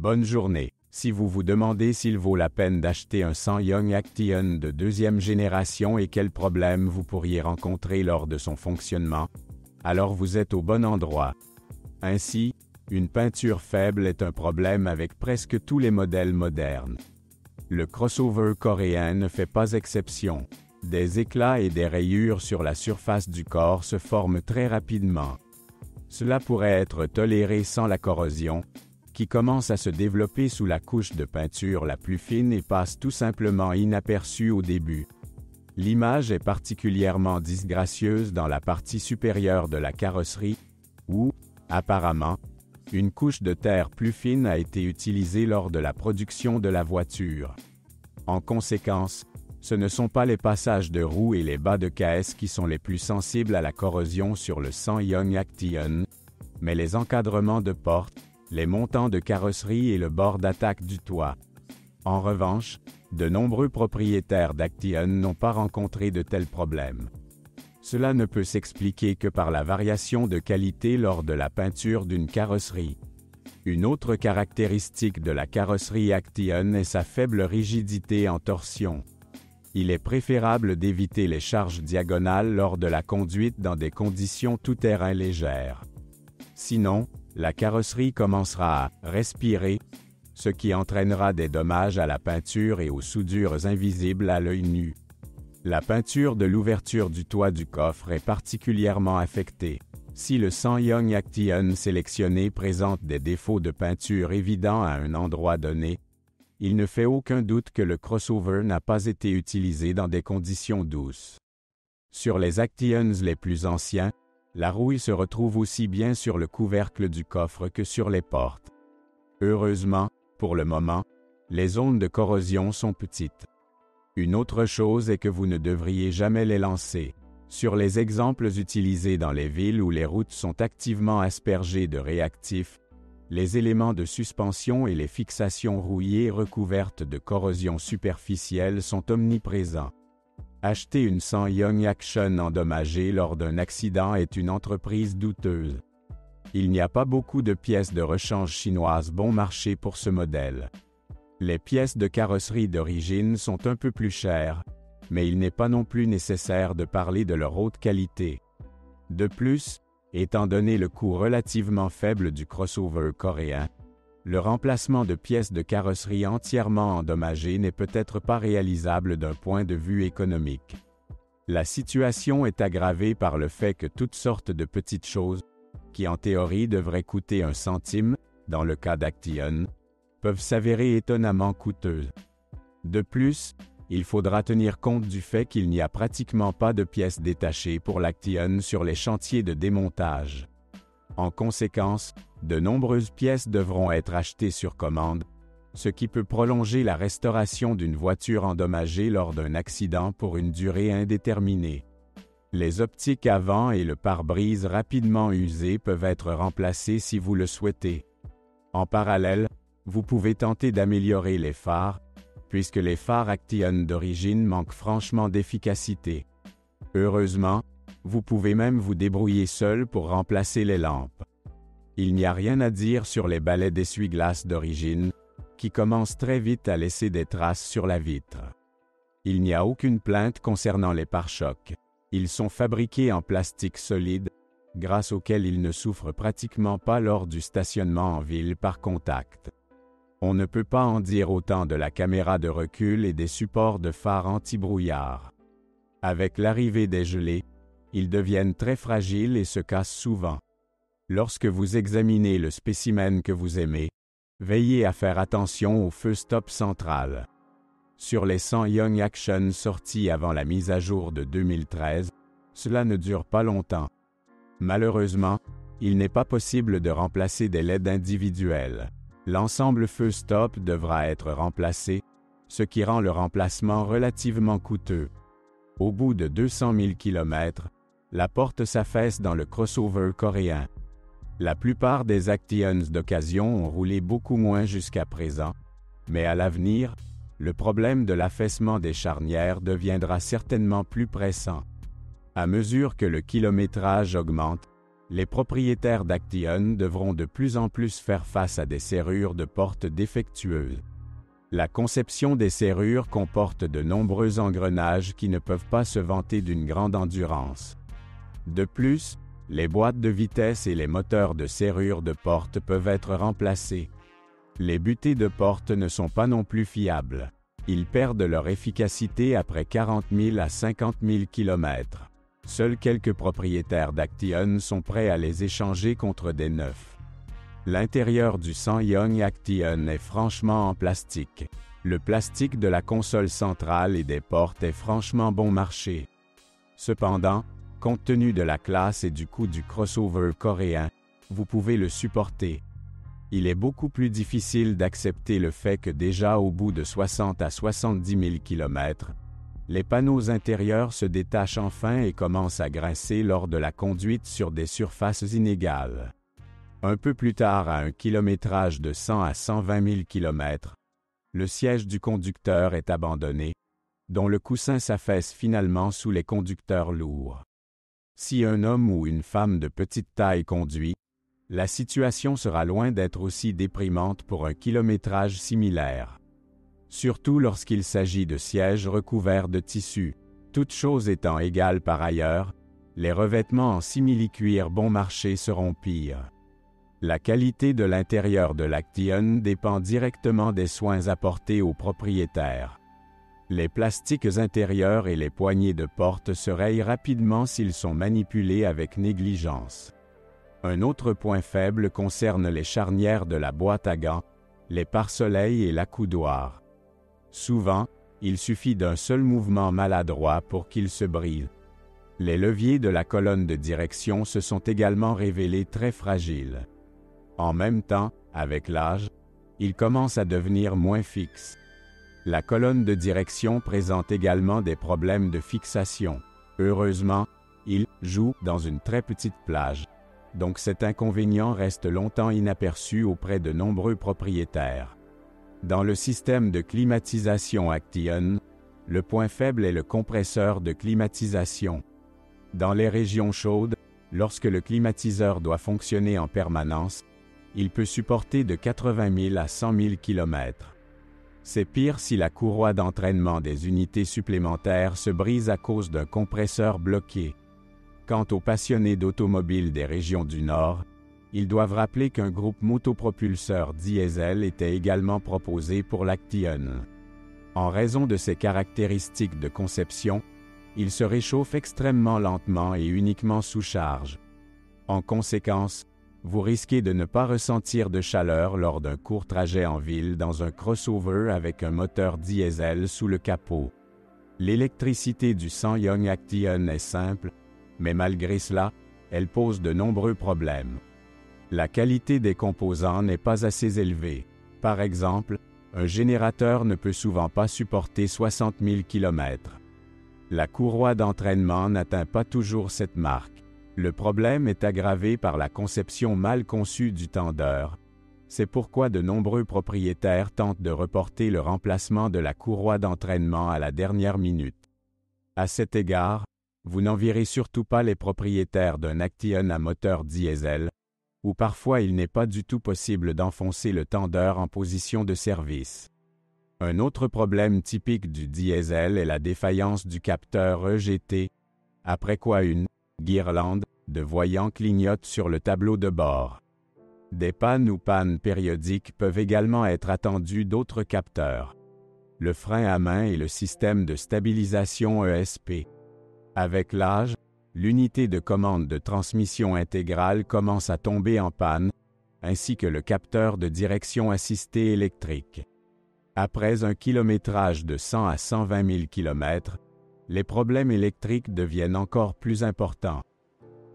Bonne journée. Si vous vous demandez s'il vaut la peine d'acheter un SsangYong Action de deuxième génération et quels problèmes vous pourriez rencontrer lors de son fonctionnement, alors vous êtes au bon endroit. Ainsi, une peinture faible est un problème avec presque tous les modèles modernes. Le crossover coréen ne fait pas exception. Des éclats et des rayures sur la surface du corps se forment très rapidement. Cela pourrait être toléré sans la corrosion, qui commence à se développer sous la couche de peinture la plus fine et passe tout simplement inaperçue au début. L'image est particulièrement disgracieuse dans la partie supérieure de la carrosserie, où, apparemment, une couche de terre plus fine a été utilisée lors de la production de la voiture. En conséquence, ce ne sont pas les passages de roues et les bas de caisse qui sont les plus sensibles à la corrosion sur le SsangYong Action, mais les encadrements de portes, les montants de carrosserie et le bord d'attaque du toit. En revanche, de nombreux propriétaires d'Action n'ont pas rencontré de tels problèmes. Cela ne peut s'expliquer que par la variation de qualité lors de la peinture d'une carrosserie. Une autre caractéristique de la carrosserie Action est sa faible rigidité en torsion. Il est préférable d'éviter les charges diagonales lors de la conduite dans des conditions tout-terrain légères. Sinon, la carrosserie commencera à « respirer », ce qui entraînera des dommages à la peinture et aux soudures invisibles à l'œil nu. La peinture de l'ouverture du toit du coffre est particulièrement affectée. Si le SsangYong Action sélectionné présente des défauts de peinture évidents à un endroit donné, il ne fait aucun doute que le crossover n'a pas été utilisé dans des conditions douces. Sur les Actions les plus anciens, la rouille se retrouve aussi bien sur le couvercle du coffre que sur les portes. Heureusement, pour le moment, les zones de corrosion sont petites. Une autre chose est que vous ne devriez jamais les lancer. Sur les exemples utilisés dans les villes où les routes sont activement aspergées de réactifs, les éléments de suspension et les fixations rouillées recouvertes de corrosion superficielle sont omniprésents. Acheter une SsangYong Action endommagée lors d'un accident est une entreprise douteuse. Il n'y a pas beaucoup de pièces de rechange chinoises bon marché pour ce modèle. Les pièces de carrosserie d'origine sont un peu plus chères, mais il n'est pas non plus nécessaire de parler de leur haute qualité. De plus, étant donné le coût relativement faible du crossover coréen, le remplacement de pièces de carrosserie entièrement endommagées n'est peut-être pas réalisable d'un point de vue économique. La situation est aggravée par le fait que toutes sortes de petites choses, qui en théorie devraient coûter 1 centime, dans le cas d'Action, peuvent s'avérer étonnamment coûteuses. De plus, il faudra tenir compte du fait qu'il n'y a pratiquement pas de pièces détachées pour l'Action sur les chantiers de démontage. En conséquence, de nombreuses pièces devront être achetées sur commande, ce qui peut prolonger la restauration d'une voiture endommagée lors d'un accident pour une durée indéterminée. Les optiques avant et le pare-brise rapidement usés peuvent être remplacés si vous le souhaitez. En parallèle, vous pouvez tenter d'améliorer les phares, puisque les phares Action d'origine manquent franchement d'efficacité. Heureusement, vous pouvez même vous débrouiller seul pour remplacer les lampes. Il n'y a rien à dire sur les balais d'essuie-glace d'origine, qui commencent très vite à laisser des traces sur la vitre. Il n'y a aucune plainte concernant les pare-chocs. Ils sont fabriqués en plastique solide, grâce auquel ils ne souffrent pratiquement pas lors du stationnement en ville par contact. On ne peut pas en dire autant de la caméra de recul et des supports de phare anti-brouillard. Avec l'arrivée des gelées, ils deviennent très fragiles et se cassent souvent. Lorsque vous examinez le spécimen que vous aimez, veillez à faire attention au feu stop central. Sur les SsangYong Action sortis avant la mise à jour de 2013, cela ne dure pas longtemps. Malheureusement, il n'est pas possible de remplacer des LED individuels. L'ensemble feu stop devra être remplacé, ce qui rend le remplacement relativement coûteux. Au bout de 200 000 km, la porte s'affaisse dans le crossover coréen. La plupart des Actions d'occasion ont roulé beaucoup moins jusqu'à présent, mais à l'avenir, le problème de l'affaissement des charnières deviendra certainement plus pressant. À mesure que le kilométrage augmente, Les propriétaires d'Action devront de plus en plus faire face à des serrures de porte défectueuses. La conception des serrures comporte de nombreux engrenages qui ne peuvent pas se vanter d'une grande endurance. De plus, les boîtes de vitesse et les moteurs de serrure de porte peuvent être remplacés. Les butées de porte ne sont pas non plus fiables. Ils perdent leur efficacité après 40 000 à 50 000 km. Seuls quelques propriétaires d'Action sont prêts à les échanger contre des neufs. L'intérieur du SsangYong Action est franchement en plastique. Le plastique de la console centrale et des portes est franchement bon marché. Cependant, compte tenu de la classe et du coût du crossover coréen, vous pouvez le supporter. Il est beaucoup plus difficile d'accepter le fait que déjà au bout de 60 à 70 000 km, les panneaux intérieurs se détachent enfin et commencent à grincer lors de la conduite sur des surfaces inégales. Un peu plus tard, à un kilométrage de 100 à 120 000 km, le siège du conducteur est abandonné, dont le coussin s'affaisse finalement sous les conducteurs lourds. Si un homme ou une femme de petite taille conduit, la situation sera loin d'être aussi déprimante pour un kilométrage similaire. Surtout lorsqu'il s'agit de sièges recouverts de tissu. Toutes choses étant égales par ailleurs, les revêtements en simili-cuir bon marché seront pires. La qualité de l'intérieur de l'Action dépend directement des soins apportés aux propriétaires. Les plastiques intérieurs et les poignées de porte se rayent rapidement s'ils sont manipulés avec négligence. Un autre point faible concerne les charnières de la boîte à gants, les pare-soleils et l'accoudoir. Souvent, il suffit d'un seul mouvement maladroit pour qu'ils se brisent. Les leviers de la colonne de direction se sont également révélés très fragiles. En même temps, avec l'âge, ils commencent à devenir moins fixes. La colonne de direction présente également des problèmes de fixation. Heureusement, il joue dans une très petite plage. Donc cet inconvénient reste longtemps inaperçu auprès de nombreux propriétaires. Dans le système de climatisation Action, le point faible est le compresseur de climatisation. Dans les régions chaudes, lorsque le climatiseur doit fonctionner en permanence, il peut supporter de 80 000 à 100 000 km. C'est pire si la courroie d'entraînement des unités supplémentaires se brise à cause d'un compresseur bloqué. Quant aux passionnés d'automobile des régions du Nord, ils doivent rappeler qu'un groupe motopropulseur diesel était également proposé pour l'Action. En raison de ses caractéristiques de conception, il se réchauffe extrêmement lentement et uniquement sous charge. En conséquence, vous risquez de ne pas ressentir de chaleur lors d'un court trajet en ville dans un crossover avec un moteur diesel sous le capot. L'électricité du SsangYong Action est simple, mais malgré cela, elle pose de nombreux problèmes. La qualité des composants n'est pas assez élevée. Par exemple, un générateur ne peut souvent pas supporter 60 000 km. La courroie d'entraînement n'atteint pas toujours cette marque. Le problème est aggravé par la conception mal conçue du tendeur. C'est pourquoi de nombreux propriétaires tentent de reporter le remplacement de la courroie d'entraînement à la dernière minute. À cet égard, vous n'envierez surtout pas les propriétaires d'un Action à moteur diesel, où parfois il n'est pas du tout possible d'enfoncer le tendeur en position de service. Un autre problème typique du diesel est la défaillance du capteur EGT, après quoi une guirlande de voyants clignote sur le tableau de bord. Des pannes ou pannes périodiques peuvent également être attendues d'autres capteurs. Le frein à main et le système de stabilisation ESP. Avec l'âge, l'unité de commande de transmission intégrale commence à tomber en panne, ainsi que le capteur de direction assistée électrique. Après un kilométrage de 100 à 120 000 km, les problèmes électriques deviennent encore plus importants.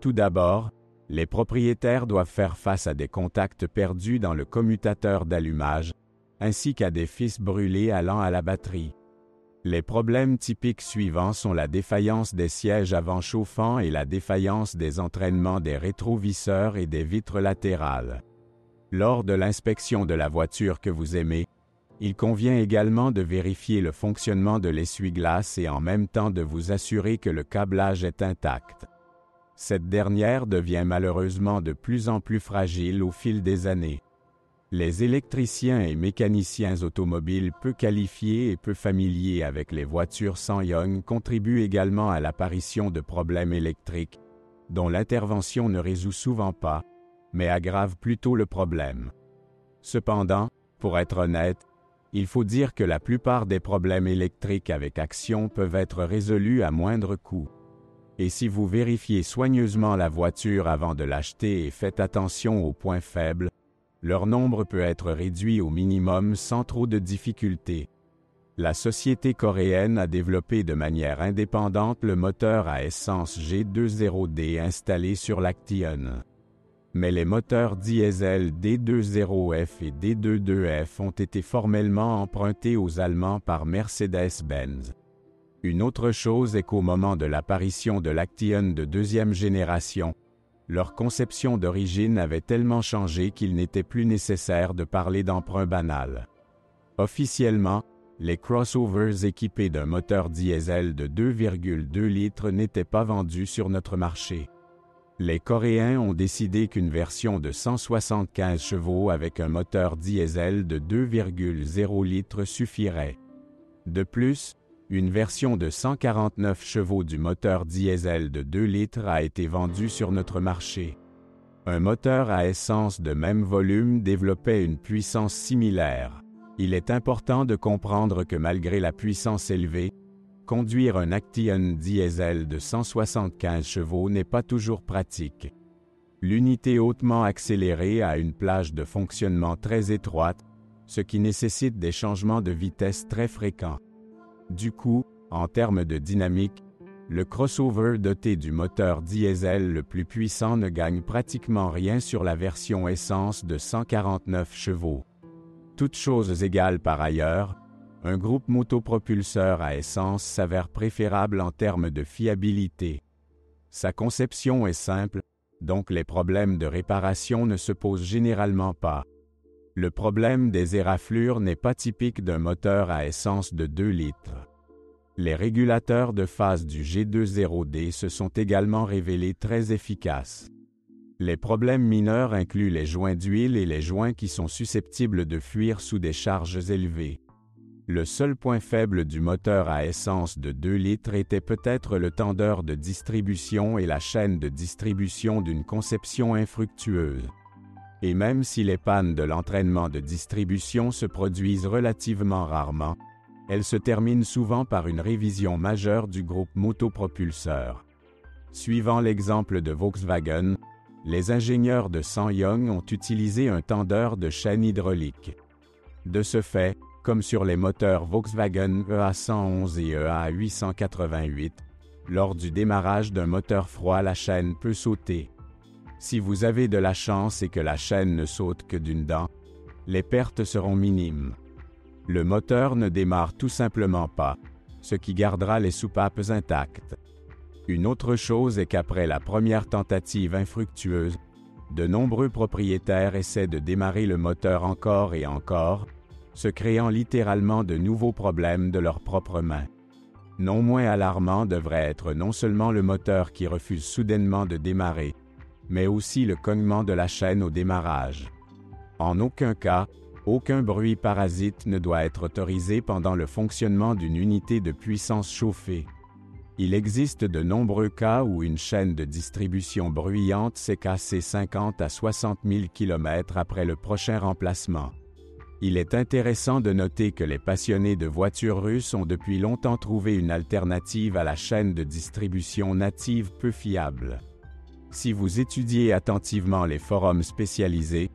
Tout d'abord, les propriétaires doivent faire face à des contacts perdus dans le commutateur d'allumage, ainsi qu'à des fils brûlés allant à la batterie. Les problèmes typiques suivants sont la défaillance des sièges avant chauffants et la défaillance des entraînements des rétroviseurs et des vitres latérales. Lors de l'inspection de la voiture que vous aimez, il convient également de vérifier le fonctionnement de l'essuie-glace et en même temps de vous assurer que le câblage est intact. Cette dernière devient malheureusement de plus en plus fragile au fil des années. Les électriciens et mécaniciens automobiles peu qualifiés et peu familiers avec les voitures SsangYong contribuent également à l'apparition de problèmes électriques, dont l'intervention ne résout souvent pas, mais aggrave plutôt le problème. Cependant, pour être honnête, il faut dire que la plupart des problèmes électriques avec Axion peuvent être résolus à moindre coût. Et si vous vérifiez soigneusement la voiture avant de l'acheter et faites attention aux points faibles, leur nombre peut être réduit au minimum sans trop de difficultés. La société coréenne a développé de manière indépendante le moteur à essence G20D installé sur l'Action. Mais les moteurs diesel D20F et D22F ont été formellement empruntés aux Allemands par Mercedes-Benz. Une autre chose est qu'au moment de l'apparition de l'Action de deuxième génération, leur conception d'origine avait tellement changé qu'il n'était plus nécessaire de parler d'emprunt banal. Officiellement, les crossovers équipés d'un moteur diesel de 2,2 litres n'étaient pas vendus sur notre marché. Les Coréens ont décidé qu'une version de 175 chevaux avec un moteur diesel de 2,0 litres suffirait. De plus, une version de 149 chevaux du moteur diesel de 2 litres a été vendue sur notre marché. Un moteur à essence de même volume développait une puissance similaire. Il est important de comprendre que malgré la puissance élevée, conduire un Action diesel de 175 chevaux n'est pas toujours pratique. L'unité hautement accélérée a une plage de fonctionnement très étroite, ce qui nécessite des changements de vitesse très fréquents. Du coup, en termes de dynamique, le crossover doté du moteur diesel le plus puissant ne gagne pratiquement rien sur la version essence de 149 chevaux. Toutes choses égales par ailleurs, un groupe motopropulseur à essence s'avère préférable en termes de fiabilité. Sa conception est simple, donc les problèmes de réparation ne se posent généralement pas. Le problème des éraflures n'est pas typique d'un moteur à essence de 2 litres. Les régulateurs de phase du G20D se sont également révélés très efficaces. Les problèmes mineurs incluent les joints d'huile et les joints qui sont susceptibles de fuir sous des charges élevées. Le seul point faible du moteur à essence de 2 litres était peut-être le tendeur de distribution et la chaîne de distribution d'une conception infructueuse. Et même si les pannes de l'entraînement de distribution se produisent relativement rarement, elles se terminent souvent par une révision majeure du groupe motopropulseur. Suivant l'exemple de Volkswagen, les ingénieurs de SsangYong ont utilisé un tendeur de chaîne hydraulique. De ce fait, comme sur les moteurs Volkswagen EA111 et EA888, lors du démarrage d'un moteur froid, la chaîne peut sauter. Si vous avez de la chance et que la chaîne ne saute que d'une dent, les pertes seront minimes. Le moteur ne démarre tout simplement pas, ce qui gardera les soupapes intactes. Une autre chose est qu'après la première tentative infructueuse, de nombreux propriétaires essaient de démarrer le moteur encore et encore, se créant littéralement de nouveaux problèmes de leurs propres mains. Non moins alarmant devrait être non seulement le moteur qui refuse soudainement de démarrer, mais aussi le cognement de la chaîne au démarrage. En aucun cas, aucun bruit parasite ne doit être autorisé pendant le fonctionnement d'une unité de puissance chauffée. Il existe de nombreux cas où une chaîne de distribution bruyante s'est cassée 50 à 60 000 km après le prochain remplacement. Il est intéressant de noter que les passionnés de voitures russes ont depuis longtemps trouvé une alternative à la chaîne de distribution native peu fiable. Si vous étudiez attentivement les forums spécialisés,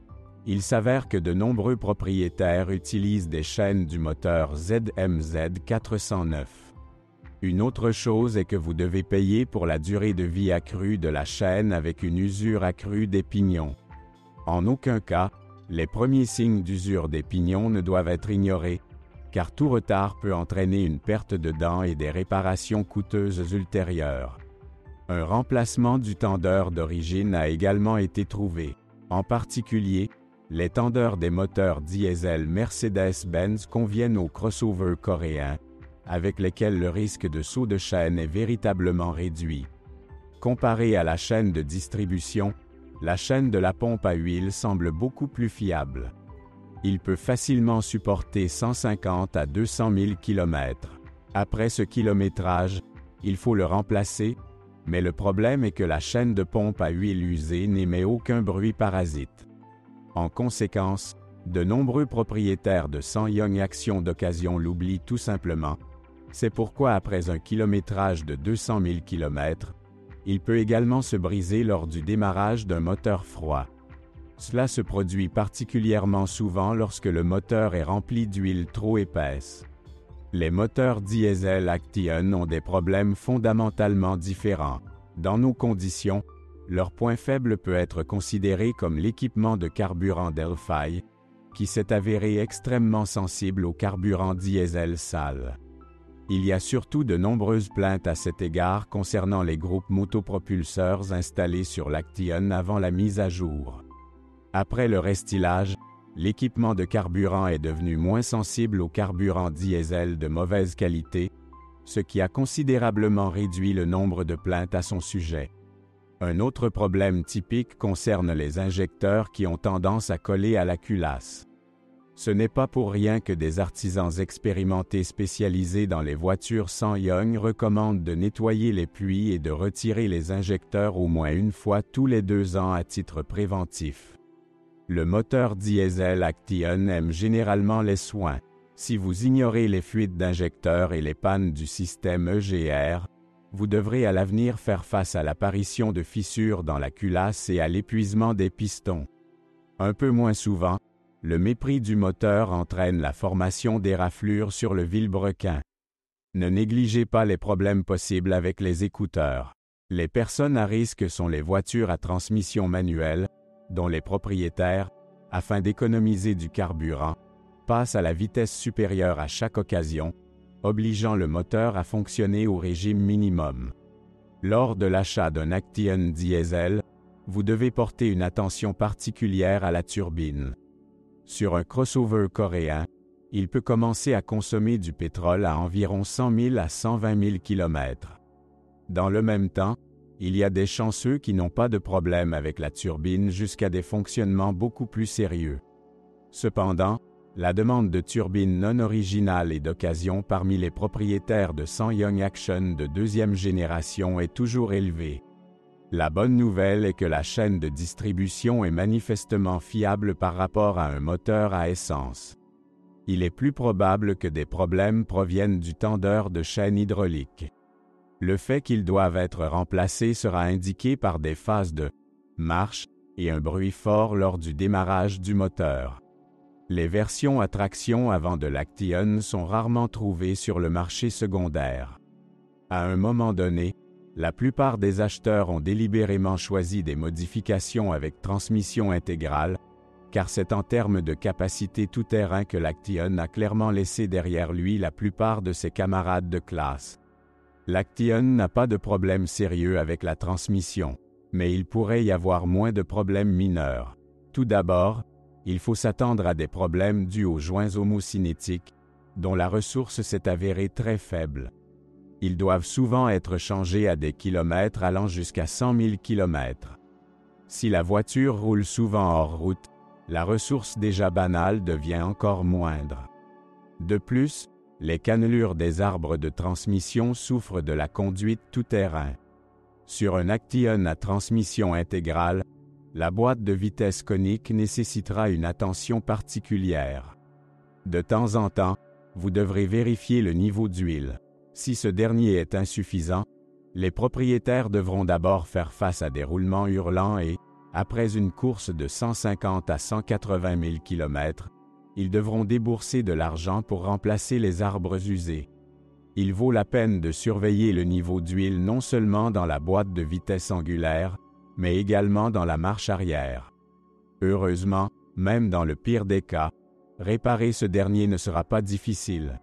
il s'avère que de nombreux propriétaires utilisent des chaînes du moteur ZMZ 409. Une autre chose est que vous devez payer pour la durée de vie accrue de la chaîne avec une usure accrue des pignons. En aucun cas, les premiers signes d'usure des pignons ne doivent être ignorés, car tout retard peut entraîner une perte de dents et des réparations coûteuses ultérieures. Un remplacement du tendeur d'origine a également été trouvé. En particulier, les tendeurs des moteurs diesel Mercedes-Benz conviennent aux crossovers coréens, avec lesquels le risque de saut de chaîne est véritablement réduit. Comparé à la chaîne de distribution, la chaîne de la pompe à huile semble beaucoup plus fiable. Il peut facilement supporter 150 à 200 000 km. Après ce kilométrage, il faut le remplacer, mais le problème est que la chaîne de pompe à huile usée n'émet aucun bruit parasite. En conséquence, de nombreux propriétaires de SsangYong Action d'occasion l'oublient tout simplement. C'est pourquoi après un kilométrage de 200 000 km, il peut également se briser lors du démarrage d'un moteur froid. Cela se produit particulièrement souvent lorsque le moteur est rempli d'huile trop épaisse. Les moteurs diesel Action ont des problèmes fondamentalement différents. Dans nos conditions, leur point faible peut être considéré comme l'équipement de carburant Delphi, qui s'est avéré extrêmement sensible au carburant diesel sale. Il y a surtout de nombreuses plaintes à cet égard concernant les groupes motopropulseurs installés sur l'Action avant la mise à jour. Après le restylage, l'équipement de carburant est devenu moins sensible au carburant diesel de mauvaise qualité, ce qui a considérablement réduit le nombre de plaintes à son sujet. Un autre problème typique concerne les injecteurs qui ont tendance à coller à la culasse. Ce n'est pas pour rien que des artisans expérimentés spécialisés dans les voitures SsangYong recommandent de nettoyer les puits et de retirer les injecteurs au moins une fois tous les 2 ans à titre préventif. Le moteur diesel Action aime généralement les soins. Si vous ignorez les fuites d'injecteurs et les pannes du système EGR, vous devrez à l'avenir faire face à l'apparition de fissures dans la culasse et à l'épuisement des pistons. Un peu moins souvent, le mépris du moteur entraîne la formation d'éraflures sur le vilebrequin. Ne négligez pas les problèmes possibles avec les écouteurs. Les personnes à risque sont les voitures à transmission manuelle, dont les propriétaires, afin d'économiser du carburant, passent à la vitesse supérieure à chaque occasion, obligeant le moteur à fonctionner au régime minimum. Lors de l'achat d'un Action diesel, vous devez porter une attention particulière à la turbine. Sur un crossover coréen, il peut commencer à consommer du pétrole à environ 100 000 à 120 000 km. Dans le même temps, il y a des chanceux qui n'ont pas de problème avec la turbine jusqu'à des fonctionnements beaucoup plus sérieux. Cependant, la demande de turbines non originales et d'occasion parmi les propriétaires de SsangYong Action de 2e génération est toujours élevée. La bonne nouvelle est que la chaîne de distribution est manifestement fiable par rapport à un moteur à essence. Il est plus probable que des problèmes proviennent du tendeur de chaîne hydraulique. Le fait qu'ils doivent être remplacés sera indiqué par des phases de marche et un bruit fort lors du démarrage du moteur. Les versions à traction avant de l'Action sont rarement trouvées sur le marché secondaire. À un moment donné, la plupart des acheteurs ont délibérément choisi des modifications avec transmission intégrale, car c'est en termes de capacité tout-terrain que l'Action a clairement laissé derrière lui la plupart de ses camarades de classe. L'Action n'a pas de problème sérieux avec la transmission, mais il pourrait y avoir moins de problèmes mineurs. Tout d'abord, il faut s'attendre à des problèmes dus aux joints homocinétiques, dont la ressource s'est avérée très faible. Ils doivent souvent être changés à des kilomètres allant jusqu'à 100 000 km. Si la voiture roule souvent hors route, la ressource déjà banale devient encore moindre. De plus, les cannelures des arbres de transmission souffrent de la conduite tout-terrain. Sur un Action à transmission intégrale, la boîte de vitesse conique nécessitera une attention particulière. De temps en temps, vous devrez vérifier le niveau d'huile. Si ce dernier est insuffisant, les propriétaires devront d'abord faire face à des roulements hurlants et, après une course de 150 à 180 000 km, ils devront débourser de l'argent pour remplacer les arbres usés. Il vaut la peine de surveiller le niveau d'huile non seulement dans la boîte de vitesse angulaire, mais également dans la marche arrière. Heureusement, même dans le pire des cas, réparer ce dernier ne sera pas difficile.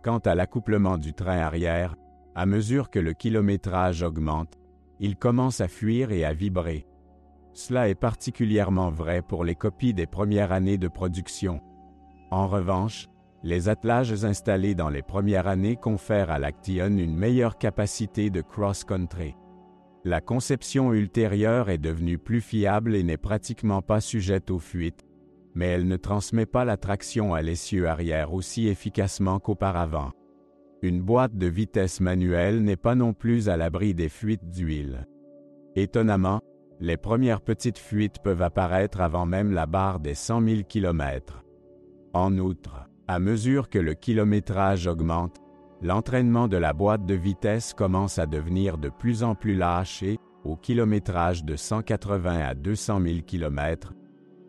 Quant à l'accouplement du train arrière, à mesure que le kilométrage augmente, il commence à fuir et à vibrer. Cela est particulièrement vrai pour les copies des premières années de production. En revanche, les attelages installés dans les premières années confèrent à l'Action une meilleure capacité de cross-country. La conception ultérieure est devenue plus fiable et n'est pratiquement pas sujette aux fuites, mais elle ne transmet pas la traction à l'essieu arrière aussi efficacement qu'auparavant. Une boîte de vitesse manuelle n'est pas non plus à l'abri des fuites d'huile. Étonnamment, les premières petites fuites peuvent apparaître avant même la barre des 100 000 km. En outre, à mesure que le kilométrage augmente, l'entraînement de la boîte de vitesse commence à devenir de plus en plus lâche et, au kilométrage de 180 à 200 000 km,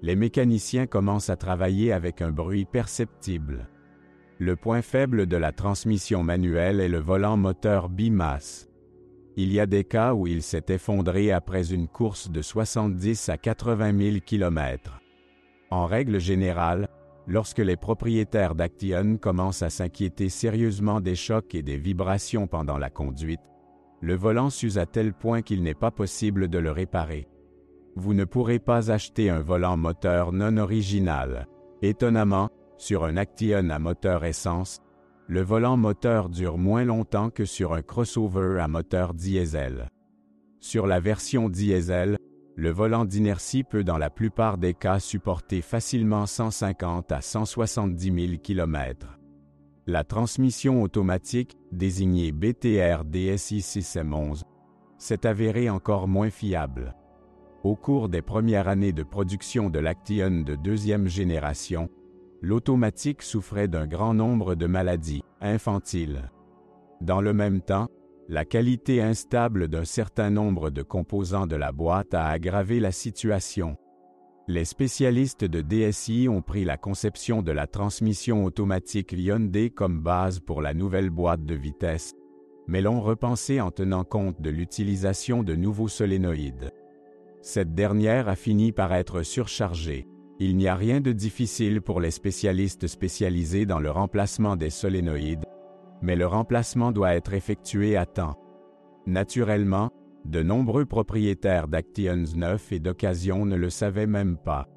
les mécaniciens commencent à travailler avec un bruit perceptible. Le point faible de la transmission manuelle est le volant moteur bimasse. Il y a des cas où il s'est effondré après une course de 70 à 80 000 km. En règle générale, lorsque les propriétaires d'Action commencent à s'inquiéter sérieusement des chocs et des vibrations pendant la conduite, le volant s'use à tel point qu'il n'est pas possible de le réparer. Vous ne pourrez pas acheter un volant moteur non original. Étonnamment, sur un Action à moteur essence, le volant moteur dure moins longtemps que sur un crossover à moteur diesel. Sur la version diesel, le volant d'inertie peut dans la plupart des cas supporter facilement 150 à 170 000 km. La transmission automatique, désignée BTR DSI System 11, s'est avérée encore moins fiable. Au cours des premières années de production de l'Action de deuxième génération, l'automatique souffrait d'un grand nombre de maladies infantiles. Dans le même temps, la qualité instable d'un certain nombre de composants de la boîte a aggravé la situation. Les spécialistes de DSI ont pris la conception de la transmission automatique Hyundai comme base pour la nouvelle boîte de vitesse, mais l'ont repensée en tenant compte de l'utilisation de nouveaux solénoïdes. Cette dernière a fini par être surchargée. Il n'y a rien de difficile pour les spécialistes spécialisés dans le remplacement des solénoïdes, mais le remplacement doit être effectué à temps. Naturellement, de nombreux propriétaires d'Actions neufs et d'occasion ne le savaient même pas.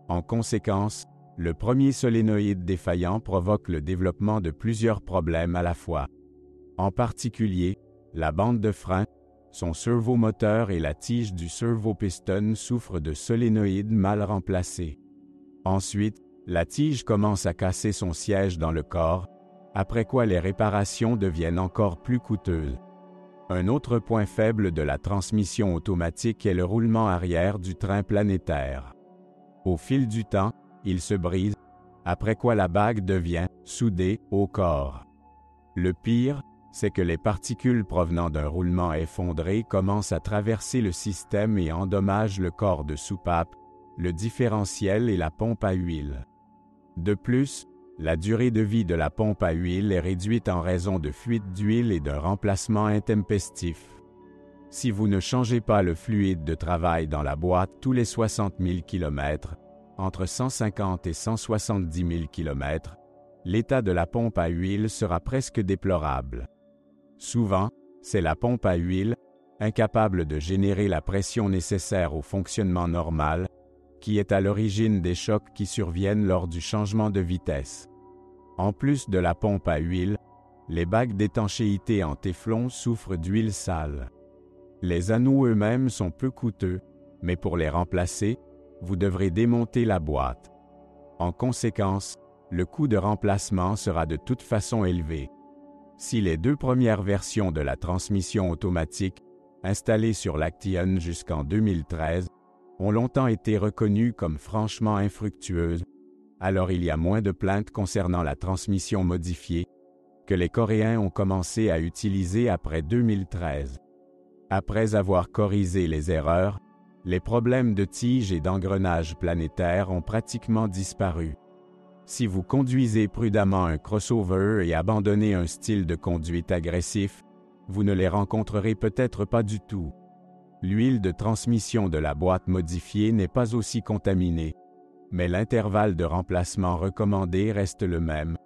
En conséquence, le premier solénoïde défaillant provoque le développement de plusieurs problèmes à la fois. En particulier, la bande de frein, son servomoteur et la tige du servopiston souffrent de solénoïdes mal remplacés. Ensuite, la tige commence à casser son siège dans le corps, après quoi les réparations deviennent encore plus coûteuses. Un autre point faible de la transmission automatique est le roulement arrière du train planétaire. Au fil du temps, il se brise, après quoi la bague devient soudée au corps. Le pire, c'est que les particules provenant d'un roulement effondré commencent à traverser le système et endommagent le corps de soupape, le différentiel et la pompe à huile. De plus, la durée de vie de la pompe à huile est réduite en raison de fuites d'huile et d'un remplacement intempestif. Si vous ne changez pas le fluide de travail dans la boîte tous les 60 000 km, entre 150 et 170 000 km, l'état de la pompe à huile sera presque déplorable. Souvent, c'est la pompe à huile, incapable de générer la pression nécessaire au fonctionnement normal, qui est à l'origine des chocs qui surviennent lors du changement de vitesse. En plus de la pompe à huile, les bagues d'étanchéité en téflon souffrent d'huile sale. Les anneaux eux-mêmes sont peu coûteux, mais pour les remplacer, vous devrez démonter la boîte. En conséquence, le coût de remplacement sera de toute façon élevé. Si les deux premières versions de la transmission automatique, installées sur l'Action jusqu'en 2013, ont longtemps été reconnues comme franchement infructueuses, alors il y a moins de plaintes concernant la transmission modifiée que les Coréens ont commencé à utiliser après 2013. Après avoir corrigé les erreurs, les problèmes de tige et d'engrenage planétaire ont pratiquement disparu. Si vous conduisez prudemment un crossover et abandonnez un style de conduite agressif, vous ne les rencontrerez peut-être pas du tout. L'huile de transmission de la boîte modifiée n'est pas aussi contaminée, mais l'intervalle de remplacement recommandé reste le même,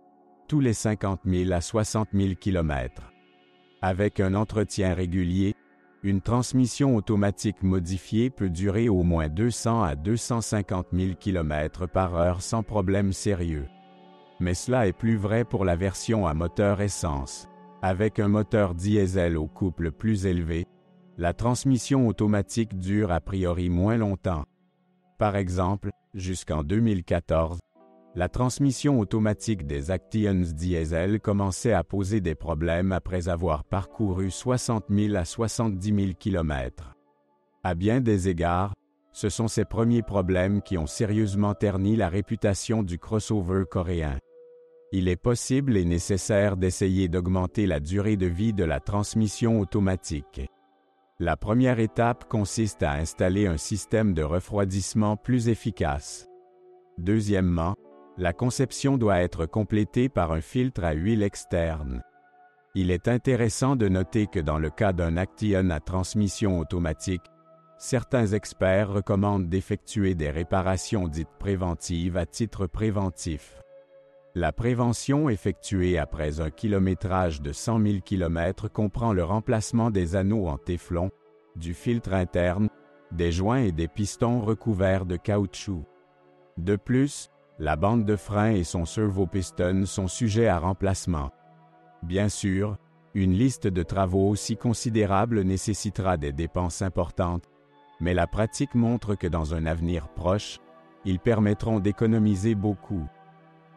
tous les 50 000 à 60 000 km. Avec un entretien régulier, une transmission automatique modifiée peut durer au moins 200 à 250 000 km par heure sans problème sérieux. Mais cela est plus vrai pour la version à moteur essence. Avec un moteur diesel au couple plus élevé, la transmission automatique dure a priori moins longtemps. Par exemple, jusqu'en 2014, la transmission automatique des Actions diesel commençait à poser des problèmes après avoir parcouru 60 000 à 70 000 km. À bien des égards, ce sont ces premiers problèmes qui ont sérieusement terni la réputation du crossover coréen. Il est possible et nécessaire d'essayer d'augmenter la durée de vie de la transmission automatique. La première étape consiste à installer un système de refroidissement plus efficace. Deuxièmement, la conception doit être complétée par un filtre à huile externe. Il est intéressant de noter que dans le cas d'un Action à transmission automatique, certains experts recommandent d'effectuer des réparations dites préventives à titre préventif. La prévention effectuée après un kilométrage de 100 000 km comprend le remplacement des anneaux en téflon, du filtre interne, des joints et des pistons recouverts de caoutchouc. De plus, la bande de frein et son servo-piston sont sujets à remplacement. Bien sûr, une liste de travaux aussi considérable nécessitera des dépenses importantes, mais la pratique montre que dans un avenir proche, ils permettront d'économiser beaucoup.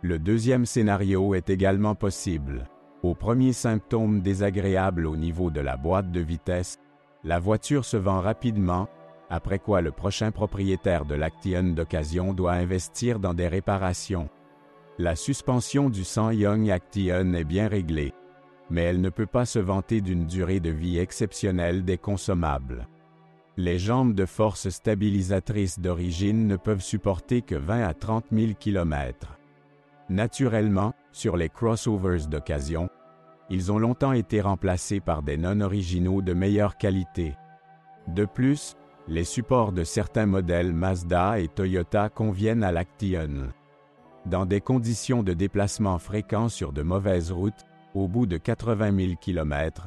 Le deuxième scénario est également possible. Au premier symptôme désagréable au niveau de la boîte de vitesse, la voiture se vend rapidement, après quoi le prochain propriétaire de l'Action d'occasion doit investir dans des réparations. La suspension du SsangYong Action est bien réglée, mais elle ne peut pas se vanter d'une durée de vie exceptionnelle des consommables. Les jambes de force stabilisatrices d'origine ne peuvent supporter que 20 à 30 000 km. Naturellement, sur les crossovers d'occasion, ils ont longtemps été remplacés par des non-originaux de meilleure qualité. De plus, les supports de certains modèles Mazda et Toyota conviennent à l'Action. Dans des conditions de déplacement fréquents sur de mauvaises routes, au bout de 80 000 km,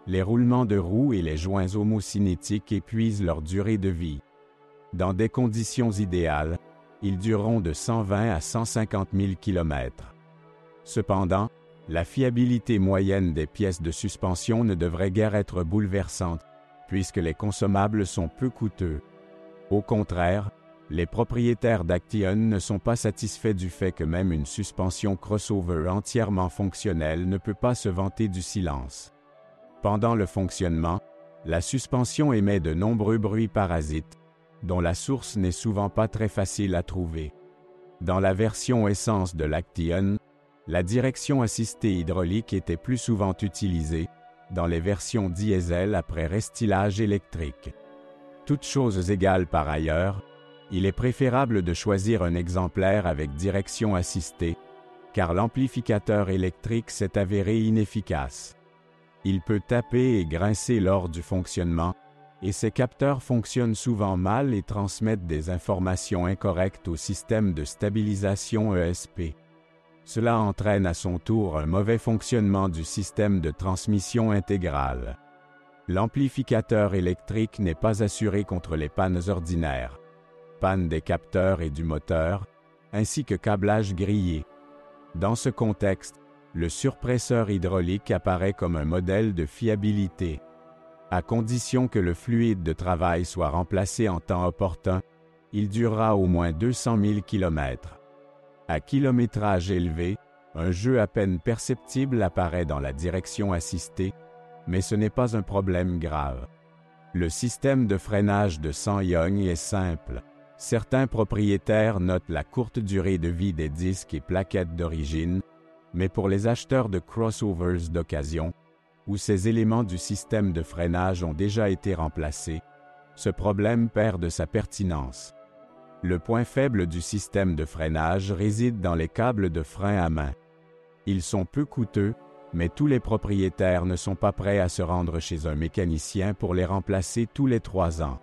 les roulements de roues et les joints homocinétiques épuisent leur durée de vie. Dans des conditions idéales, ils dureront de 120 à 150 000 km. Cependant, la fiabilité moyenne des pièces de suspension ne devrait guère être bouleversante, puisque les consommables sont peu coûteux. Au contraire, les propriétaires d'Action ne sont pas satisfaits du fait que même une suspension crossover entièrement fonctionnelle ne peut pas se vanter du silence. Pendant le fonctionnement, la suspension émet de nombreux bruits parasites, dont la source n'est souvent pas très facile à trouver. Dans la version essence de l'Action, la direction assistée hydraulique était plus souvent utilisée, dans les versions diesel après restylage électrique. Toutes choses égales par ailleurs, il est préférable de choisir un exemplaire avec direction assistée, car l'amplificateur électrique s'est avéré inefficace. Il peut taper et grincer lors du fonctionnement, et ces capteurs fonctionnent souvent mal et transmettent des informations incorrectes au système de stabilisation ESP. Cela entraîne à son tour un mauvais fonctionnement du système de transmission intégrale. L'amplificateur électrique n'est pas assuré contre les pannes ordinaires, panne des capteurs et du moteur, ainsi que câblage grillé. Dans ce contexte, le surpresseur hydraulique apparaît comme un modèle de fiabilité. À condition que le fluide de travail soit remplacé en temps opportun, il durera au moins 200 000 km. À kilométrage élevé, un jeu à peine perceptible apparaît dans la direction assistée, mais ce n'est pas un problème grave. Le système de freinage de SsangYong est simple. Certains propriétaires notent la courte durée de vie des disques et plaquettes d'origine, mais pour les acheteurs de crossovers d'occasion, où ces éléments du système de freinage ont déjà été remplacés, ce problème perd de sa pertinence. Le point faible du système de freinage réside dans les câbles de frein à main. Ils sont peu coûteux, mais tous les propriétaires ne sont pas prêts à se rendre chez un mécanicien pour les remplacer tous les 3 ans.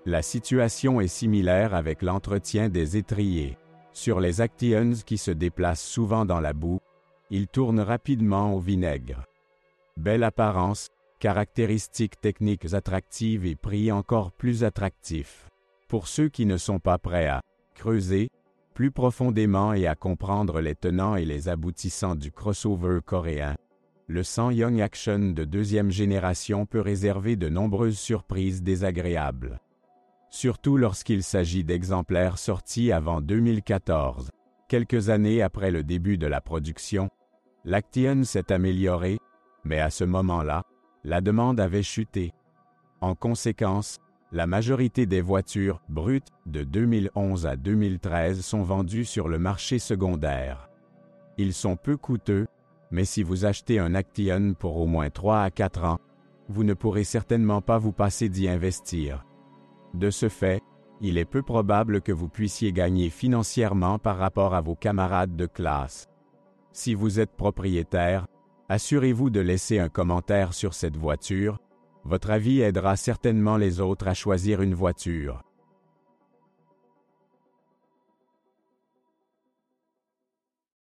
La situation est similaire avec l'entretien des étriers. Sur les Actions qui se déplacent souvent dans la boue, ils tournent rapidement au vinaigre. Belle apparence, caractéristiques techniques attractives et prix encore plus attractifs. Pour ceux qui ne sont pas prêts à creuser plus profondément et à comprendre les tenants et les aboutissants du crossover coréen, le SsangYong Action de deuxième génération peut réserver de nombreuses surprises désagréables. Surtout lorsqu'il s'agit d'exemplaires sortis avant 2014. Quelques années après le début de la production, l'Action s'est amélioré, mais à ce moment-là, la demande avait chuté. En conséquence, la majorité des voitures brutes de 2011 à 2013 sont vendues sur le marché secondaire. Ils sont peu coûteux, mais si vous achetez un Action pour au moins 3 à 4 ans, vous ne pourrez certainement pas vous passer d'y investir. De ce fait, il est peu probable que vous puissiez gagner financièrement par rapport à vos camarades de classe. Si vous êtes propriétaire, assurez-vous de laisser un commentaire sur cette voiture. Votre avis aidera certainement les autres à choisir une voiture.